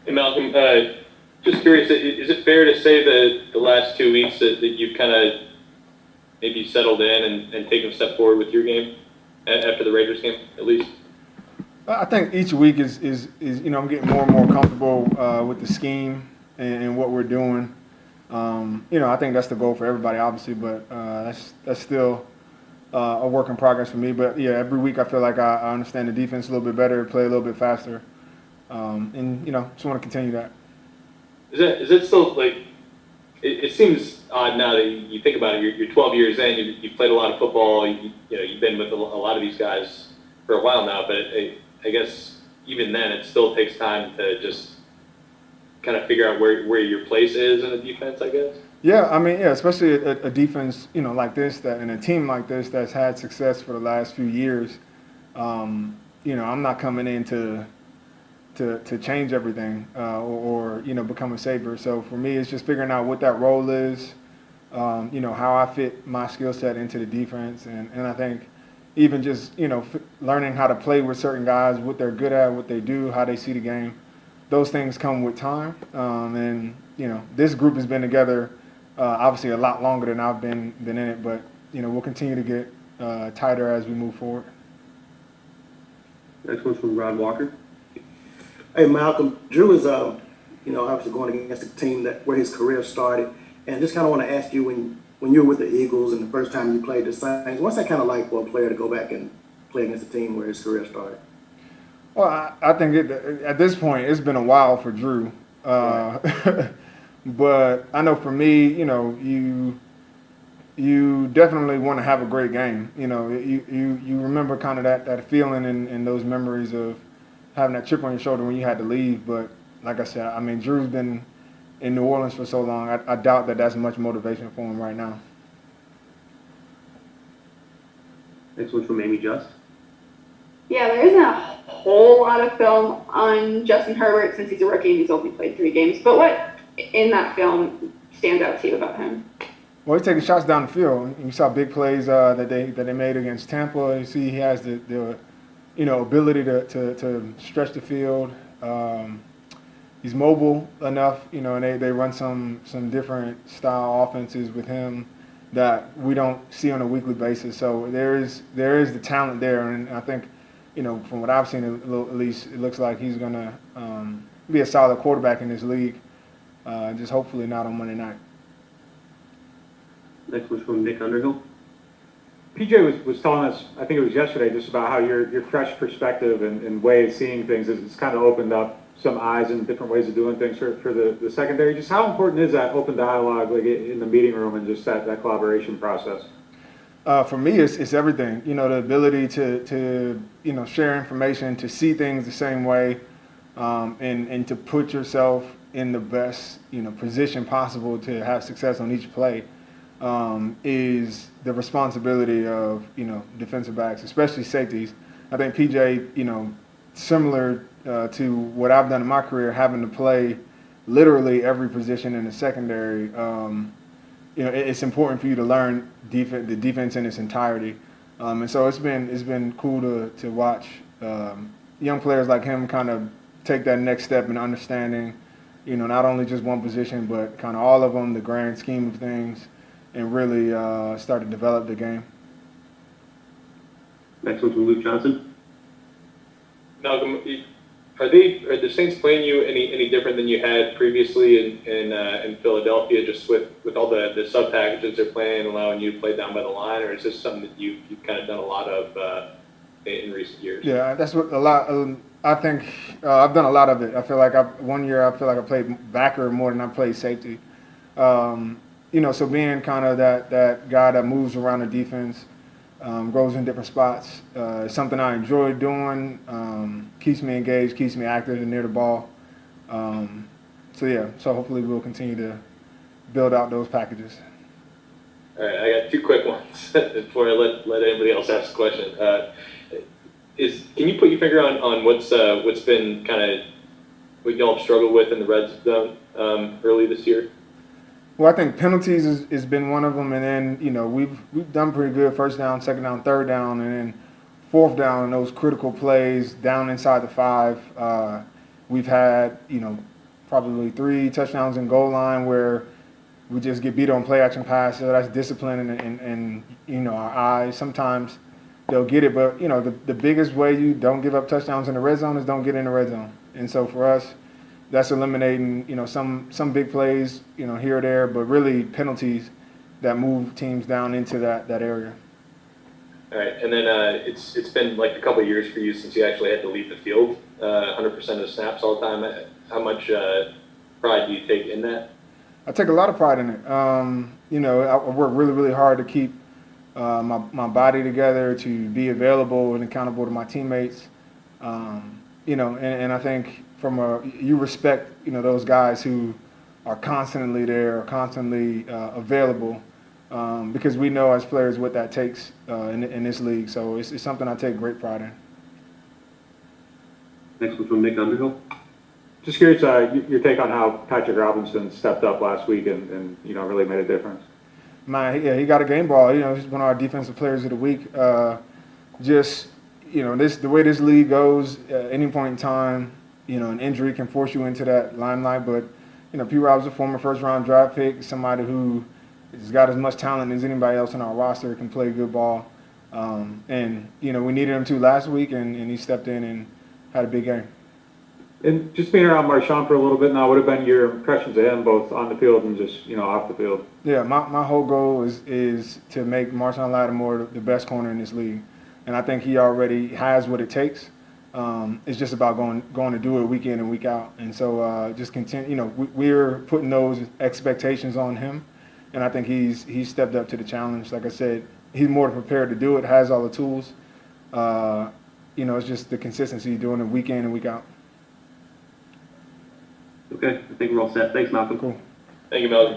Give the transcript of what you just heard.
Hey, Malcolm, just curious, is it fair to say that the last 2 weeks that you've kind of maybe settled in and taken a step forward with your game after the Raiders game, at least? I think each week is I'm getting more and more comfortable with the scheme and what we're doing. I think that's the goal for everybody, obviously, but that's still a work in progress for me. But yeah, every week I feel like I understand the defense a little bit better, play a little bit faster, and just want to continue that. Is it still like it seems odd now that you think about it? You're 12 years in. You've played a lot of football. You've been with a lot of these guys for a while now. But I guess even then, it still takes time to just kind of figure out where your place is in the defense, I guess. Yeah, I mean, yeah, especially a defense, like this, that and a team like this that's had success for the last few years. I'm not coming in to change everything or become a savior. So for me, it's just figuring out what that role is, how I fit my skill set into the defense, and I think even just learning how to play with certain guys, what they're good at, what they do, how they see the game. Those things come with time, and this group has been together obviously a lot longer than I've been in it, but we'll continue to get tighter as we move forward. Next one's from Rod Walker. Hey, Malcolm, Drew is, obviously going against a team where his career started, and just kind of want to ask you when you were with the Eagles and the first time you played the Saints, what's that kind of like for a player to go back and play against a team where his career started? Well, I think at this point it's been a while for Drew, but I know for me, you definitely want to have a great game. You remember kind of that feeling and those memories of having that chip on your shoulder when you had to leave. But like I said, I mean, Drew's been in New Orleans for so long. I doubt that that's much motivation for him right now. Next one's from Amy Just. Yeah, there isn't a whole lot of film on Justin Herbert since he's a rookie and he's only played 3 games. But what in that film stands out to you about him? Well, he's taking shots down the field. You saw big plays that they made against Tampa. You see he has the ability to stretch the field. He's mobile enough, and they run some different style offenses with him that we don't see on a weekly basis. So there is the talent there, and I think, from what I've seen, at least it looks like he's going to be a solid quarterback in this league. Just hopefully not on Monday night. Next one's from Nick Underhill. PJ was telling us, I think it was yesterday, just about how your fresh perspective and way of seeing things has kind of opened up some eyes and different ways of doing things for the secondary. Just how important is that open dialogue, like in the meeting room, and just that collaboration process? For me, it's everything. The ability to share information, to see things the same way, and to put yourself in the best position possible to have success on each play. Is the responsibility of defensive backs, especially safeties. I think PJ, similar to what I've done in my career, having to play literally every position in the secondary. It's important for you to learn the defense in its entirety, and so it's been cool to watch young players like him kind of take that next step in understanding, not only just one position but kind of all of them, the grand scheme of things, and really start to develop the game. Next one's from Luke Johnson. Malcolm, are the Saints playing you any different than you had previously in Philadelphia, just with all the sub packages they're playing, allowing you to play down by the line, or is this something that you've kind of done a lot of in recent years? Yeah, that's what a lot. I think I've done a lot of it. I feel like one year I played backer more than I played safety. So being kind of that guy that moves around the defense, goes in different spots, is something I enjoy doing. Keeps me engaged, keeps me active and near the ball. So hopefully we'll continue to build out those packages. All right, I got 2 quick ones before I let anybody else ask a question. Can you put your finger on what's been kind of what y'all have struggled with in the red zone early this year? Well, I think penalties has been one of them, and then we've done pretty good first down, second down, third down, and then fourth down. Those critical plays down inside the 5. We've had probably 3 touchdowns in goal line where we just get beat on play action pass. So that's discipline and you know, our eyes. Sometimes they'll get it, but you know, the biggest way you don't give up touchdowns in the red zone is don't get in the red zone. And so for us, that's eliminating, you know, some big plays, you know, here or there, but really penalties that move teams down into that area. All right, and then it's been like a couple of years for you since you actually had to leave the field 100% of the snaps all the time. How much pride do you take in that? I take a lot of pride in it. You know, I work really, really hard to keep my body together, to be available and accountable to my teammates. You know, and I think you respect, you know, those guys who are constantly there, or constantly available, because we know as players what that takes in this league. So it's something I take great pride in. Next one's from Nick Underhill. Just curious, your take on how Patrick Robinson stepped up last week and you know, really made a difference. Yeah, he got a game ball. You know, he's one of our defensive players of the week. Just, you know, the way this league goes, at any point in time, you know, an injury can force you into that limelight. But, you know, P. Rob's a former first-round draft pick, somebody who has got as much talent as anybody else on our roster, can play good ball. And, you know, we needed him to last week, and he stepped in and had a big game. And just being around Marshawn for a little bit now, what have been your impressions of him, both on the field and just, you know, off the field? Yeah, my whole goal is to make Marshawn Lattimore the best corner in this league. And I think he already has what it takes. It's just about going to do it week in and week out. And so just continue. You know, we're putting those expectations on him, and I think he's stepped up to the challenge. Like I said, he's more prepared to do it. Has all the tools. You know, it's just the consistency doing it week in and week out. Okay, I think we're all set. Thanks, Malcolm. Cool. Thank you, Malcolm.